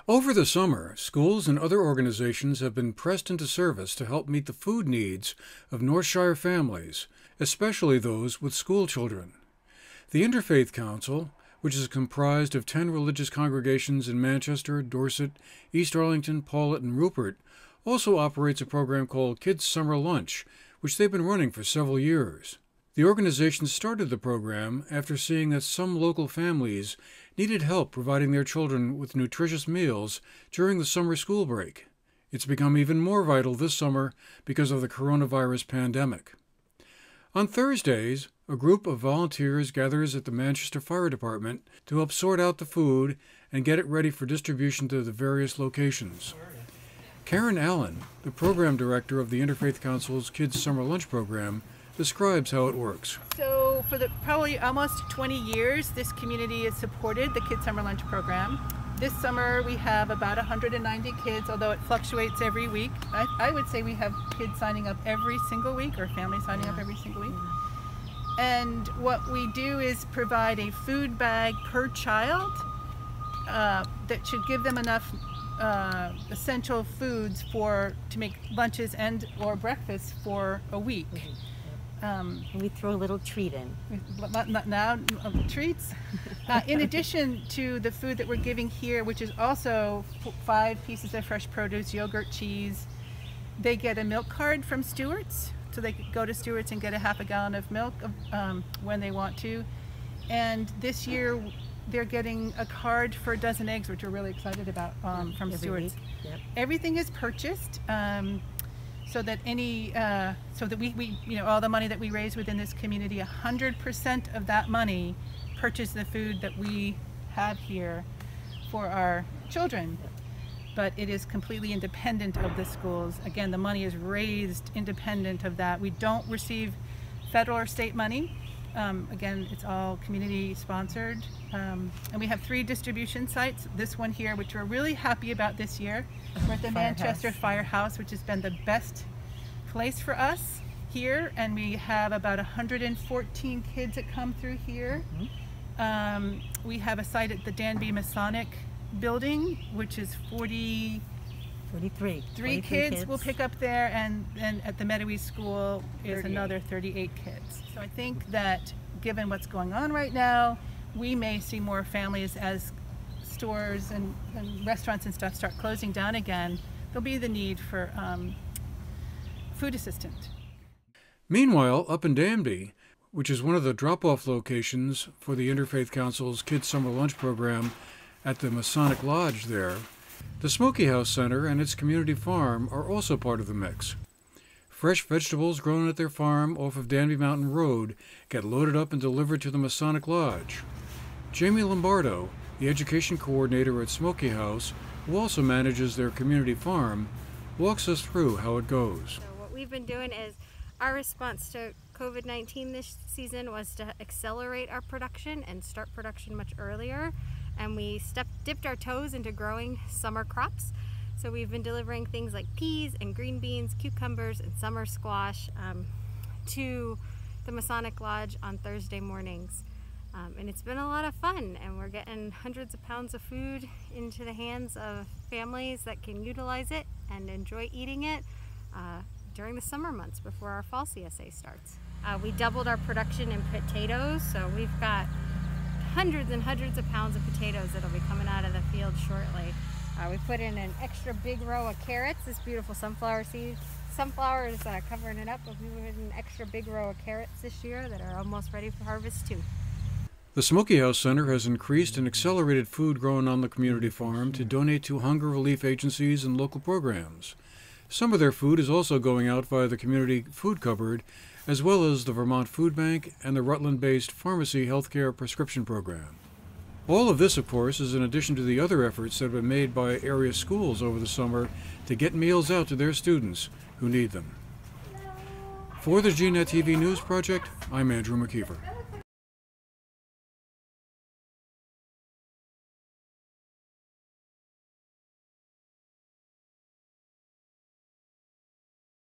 Over the summer, schools and other organizations have been pressed into service to help meet the food needs of Northshire families, especially those with school children. The Interfaith Council, which is comprised of 10 religious congregations in Manchester, Dorset, East Arlington, Paulet, and Rupert, also operates a program called Kids Summer Lunch, which they've been running for several years. The organization started the program after seeing that some local families needed help providing their children with nutritious meals during the summer school break. It's become even more vital this summer because of the coronavirus pandemic. On Thursdays, a group of volunteers gathers at the Manchester Fire Department to help sort out the food and get it ready for distribution to the various locations. Karen Allen, the program director of the Interfaith Council's Kids Summer Lunch program, describes how it works. So for probably almost 20 years, this community has supported the Kids Summer Lunch program. This summer we have about 190 kids, although it fluctuates every week. I would say we have kids signing up every single week, or families signing up every single week. And what we do is provide a food bag per child that should give them enough essential foods to make lunches and or breakfast for a week. We throw a little treat in. Treats. In addition to the food that we're giving here, which is also 5 pieces of fresh produce, yogurt, cheese, they get a milk card from Stewart's. So they could go to Stewart's and get a half a gallon of milk when they want to. And this year they're getting a card for a dozen eggs, which we're really excited about from Stewart's. Yep. Everything is purchased. So that we all the money that we raise within this community, 100% of that money purchase the food that we have here for our children. But it is completely independent of the schools. Again, the money is raised independent of that. We don't receive federal or state money. Again, it's all community sponsored. And we have 3 distribution sites. This one here, which we're really happy about this year. We're at the Manchester Firehouse, which has been the best place for us here. And we have about 114 kids that come through here. We have a site at the Danby Masonic building, which is 43 kids will pick up there, and then at the Meadowy School is another 38 kids. So I think that given what's going on right now, we may see more families as stores and restaurants and stuff start closing down again. There'll be the need for food assistance. Meanwhile, up in Danby, which is one of the drop-off locations for the Interfaith Council's Kids Summer Lunch program at the Masonic Lodge there, the Smoky House Center and its community farm are also part of the mix. Fresh vegetables grown at their farm off of Danby Mountain Road get loaded up and delivered to the Masonic Lodge. Jamie Lombardo, the education coordinator at Smoky House, who also manages their community farm, walks us through how it goes. So what we've been doing is our response to COVID-19 this season was to accelerate our production and start production much earlier. And we dipped our toes into growing summer crops. So we've been delivering things like peas and green beans, cucumbers, and summer squash to the Masonic Lodge on Thursday mornings. And it's been a lot of fun, and we're getting hundreds of pounds of food into the hands of families that can utilize it and enjoy eating it during the summer months before our fall CSA starts. We doubled our production in potatoes, so we've got hundreds and hundreds of pounds of potatoes that'll be coming out of the field shortly. We put in an extra big row of carrots, this beautiful sunflower seeds. Sunflower is covering it up, but we put in an extra big row of carrots this year that are almost ready for harvest too. The Smoky House Center has increased and accelerated food grown on the community farm to donate to hunger relief agencies and local programs. Some of their food is also going out via the community food cupboard, as well as the Vermont Food Bank and the Rutland-based Pharmacy Healthcare Prescription Program. All of this, of course, is in addition to the other efforts that have been made by area schools over the summer to get meals out to their students who need them. For the GNAT-TV News Project, I'm Andrew McKeever.